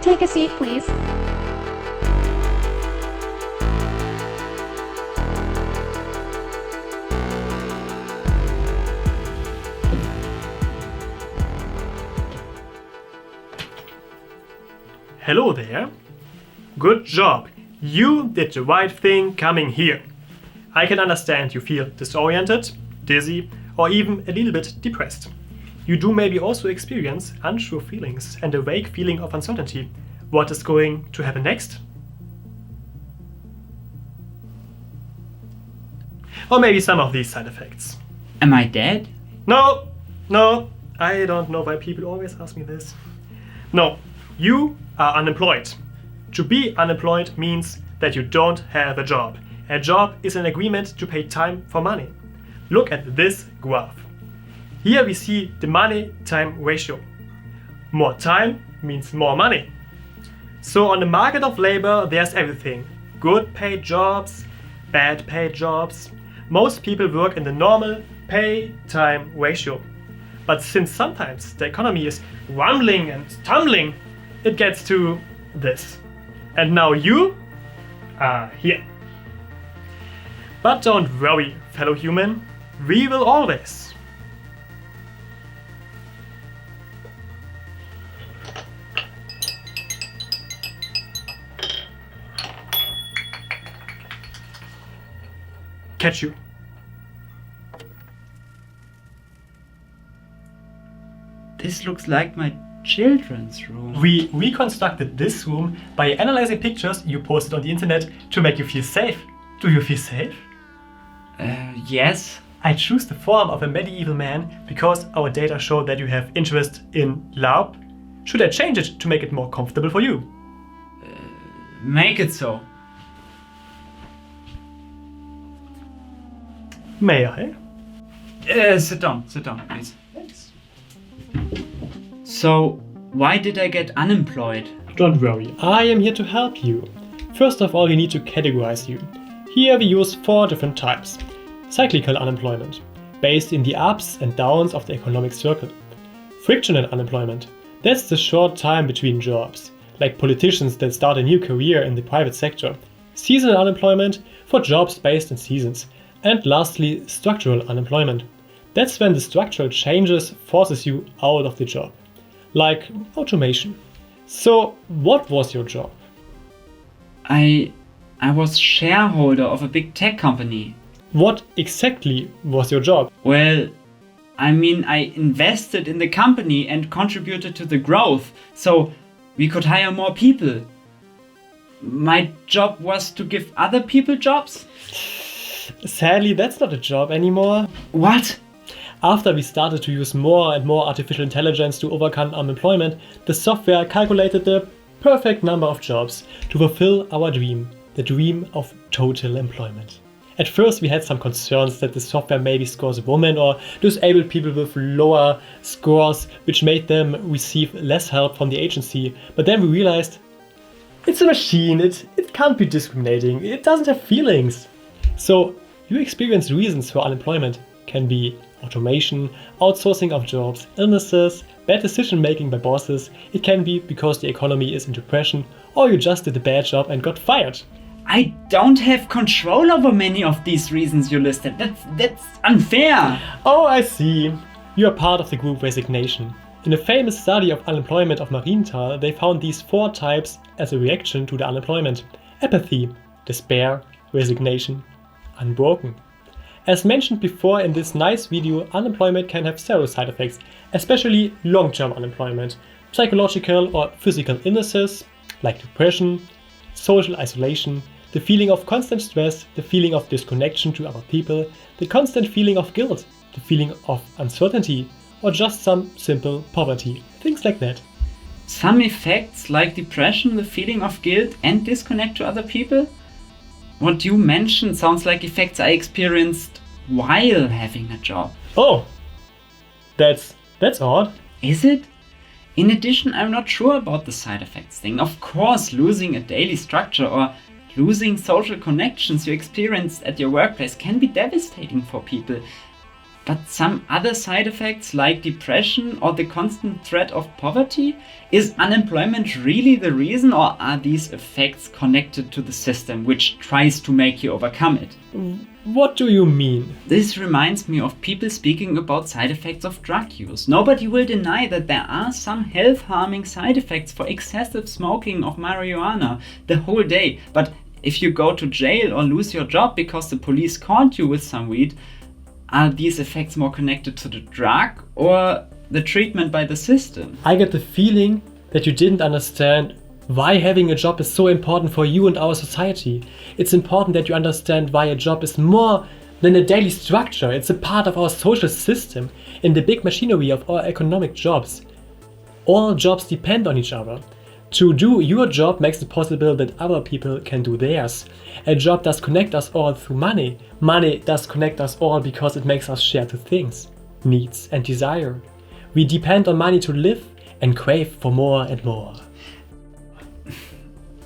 Take a seat, please. Hello there. Good job. You did the right thing coming here. I can understand you feel disoriented, dizzy, or even a little bit depressed. You do maybe also experience unsure feelings and a vague feeling of uncertainty. What is going to happen next? Or maybe some of these side effects. Am I dead? No, I don't know why people always ask me this. No, you are unemployed. To be unemployed means that you don't have a job. A job is an agreement to pay time for money. Look at this graph. Here we see the money-time ratio. More time means more money. So on the market of labor, there's everything. Good paid jobs, bad paid jobs. Most people work in the normal pay-time ratio. But since sometimes the economy is rumbling and tumbling, it gets to this. And now you are here. But don't worry, fellow human, we will always. Catch you. This looks like my children's room. We reconstructed this room by analyzing pictures you posted on the internet to make you feel safe. Do you feel safe? Yes. I choose the form of a medieval man because our data show that you have interest in LARP. Should I change it to make it more comfortable for you? Make it so. May I? Sit down, please. Thanks. So, why did I get unemployed? Don't worry, I am here to help you. First of all, we need to categorize you. Here we use 4 different types. Cyclical unemployment, based in the ups and downs of the economic circle. Frictional unemployment, that's the short time between jobs, like politicians that start a new career in the private sector. Seasonal unemployment, for jobs based in seasons. And lastly, structural unemployment. That's when the structural changes forces you out of the job, like automation. So, what was your job? I was shareholder of a big tech company. What exactly was your job? Well, I invested in the company and contributed to the growth, so we could hire more people. My job was to give other people jobs? Sadly, that's not a job anymore. What? After we started to use more and more artificial intelligence to overcome unemployment, the software calculated the perfect number of jobs to fulfill our dream, the dream of total employment. At first we had some concerns that the software maybe scores women or disabled people with lower scores, which made them receive less help from the agency. But then we realized it's a machine, it can't be discriminating, it doesn't have feelings. So you experience reasons for unemployment can be automation, outsourcing of jobs, illnesses, bad decision making by bosses. It can be because the economy is in depression or you just did a bad job and got fired. I don't have control over many of these reasons you listed. That's unfair. Oh, I see. You are part of the group resignation. In a famous study of unemployment of Marienthal, they found these 4 types as a reaction to the unemployment. Apathy, despair, resignation, unbroken. As mentioned before in this nice video, unemployment can have several side effects, especially long-term unemployment, psychological or physical illnesses like depression, social isolation, the feeling of constant stress, the feeling of disconnection to other people, the constant feeling of guilt, the feeling of uncertainty, or just some simple poverty, things like that. Some effects like depression, the feeling of guilt and disconnect to other people? What you mentioned sounds like effects I experienced while having a job. Oh, that's odd. Is it? In addition, I'm not sure about the side effects thing. Of course, losing a daily structure or losing social connections you experienced at your workplace can be devastating for people. but some other side effects like depression or the constant threat of poverty? Is unemployment really the reason, or are these effects connected to the system which tries to make you overcome it? What do you mean? This reminds me of people speaking about side effects of drug use. Nobody will deny that there are some health-harming side effects for excessive smoking of marijuana the whole day. But if you go to jail or lose your job because the police caught you with some weed, are these effects more connected to the drug or the treatment by the system? I get the feeling that you didn't understand why having a job is so important for you and our society. It's important that you understand why a job is more than a daily structure. It's a part of our social system in the big machinery of our economic jobs. All jobs depend on each other. To do your job makes it possible that other people can do theirs. A job does connect us all through money. Money does connect us all because it makes us share two things: needs and desire. We depend on money to live and crave for more and more.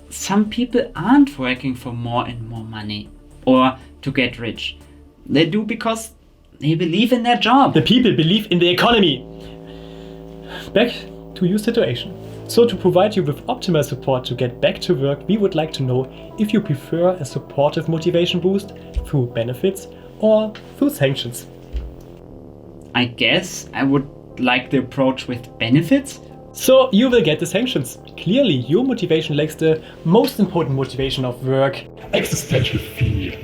Some people aren't working for more and more money or to get rich. They do because they believe in their job. The people believe in the economy. Back to your situation. So to provide you with optimal support to get back to work, we would like to know if you prefer a supportive motivation boost through benefits or through sanctions. I guess I would like the approach with benefits. So you will get the sanctions. Clearly, your motivation lacks the most important motivation of work: existential fear.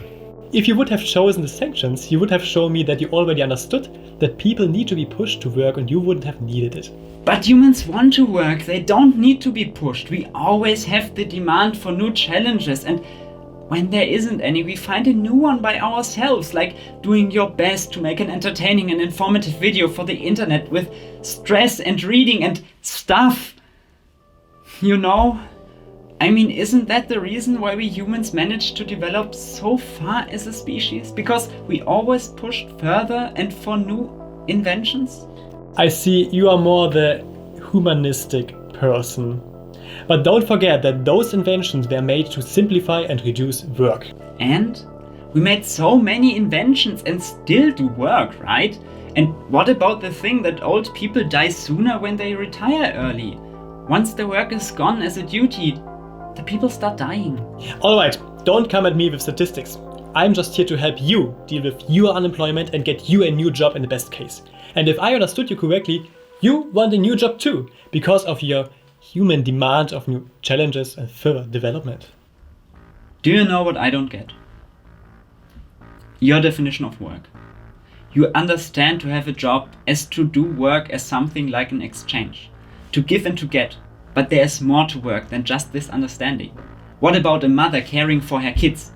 If you would have chosen the sanctions, you would have shown me that you already understood that people need to be pushed to work and you wouldn't have needed it. But humans want to work, they don't need to be pushed. We always have the demand for new challenges, and when there isn't any, we find a new one by ourselves, like doing your best to make an entertaining and informative video for the internet with stress and reading and stuff. You know? I mean, isn't that the reason why we humans managed to develop so far as a species? Because we always pushed further and for new inventions? I see you are more the humanistic person. But don't forget that those inventions were made to simplify and reduce work. And we made so many inventions and still do work, right? And what about the thing that old people die sooner when they retire early? Once the work is gone as a duty, the people start dying. Alright, don't come at me with statistics. I'm just here to help you deal with your unemployment and get you a new job in the best case. And if I understood you correctly, you want a new job too, because of your human demand of new challenges and further development. Do you know what I don't get? Your definition of work. You understand to have a job as to do work as something like an exchange, to give and to get, but there's more to work than just this understanding. What about a mother caring for her kids?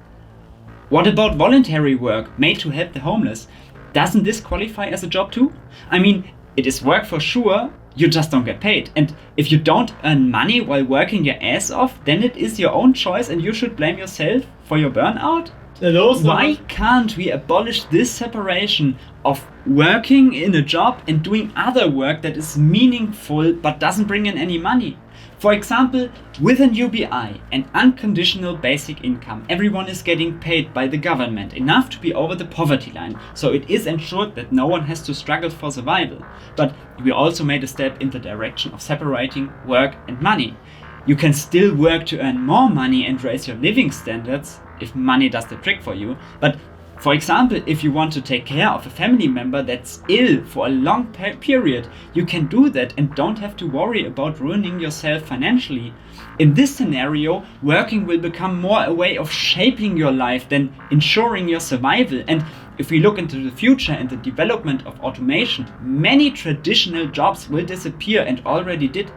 What about voluntary work made to help the homeless? Doesn't this qualify as a job too? I mean, it is work for sure, you just don't get paid. And if you don't earn money while working your ass off, then it is your own choice and you should blame yourself for your burnout? Why can't we abolish this separation of working in a job and doing other work that is meaningful but doesn't bring in any money? For example, with an UBI, an unconditional basic income, everyone is getting paid by the government enough to be over the poverty line, so it is ensured that no one has to struggle for survival. But we also made a step in the direction of separating work and money. You can still work to earn more money and raise your living standards, if money does the trick for you, but for example, if you want to take care of a family member that's ill for a long period, you can do that and don't have to worry about ruining yourself financially. In this scenario, working will become more a way of shaping your life than ensuring your survival. And if we look into the future and the development of automation, many traditional jobs will disappear and already did.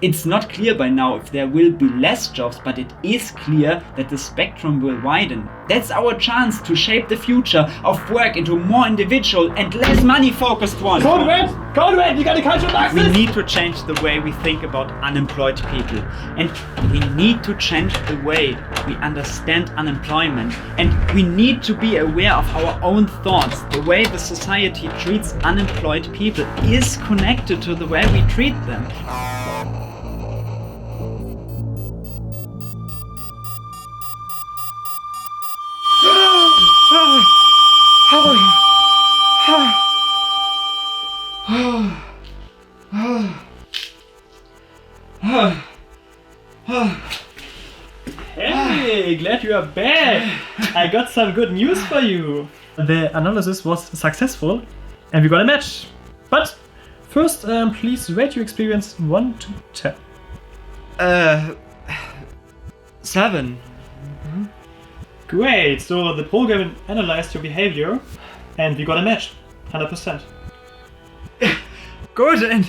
It's not clear by now if there will be less jobs, but it is clear that the spectrum will widen. That's our chance to shape the future of work into a more individual and less money-focused one. Conrad, you got a culture like We this? need to change the way we think about unemployed people. And we need to change the way we understand unemployment. And we need to be aware of our own thoughts. The way the society treats unemployed people is connected to the way we treat them. you are back! I got some good news for you. The analysis was successful and we got a match. But first, please rate your experience 1 to 10. 7. Great, so the program analyzed your behavior and we got a match. 100%. Good, and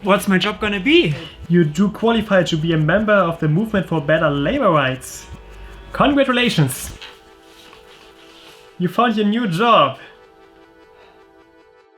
what's my job gonna be? You do qualify to be a member of the movement for better labor rights. Congratulations! You found your new job.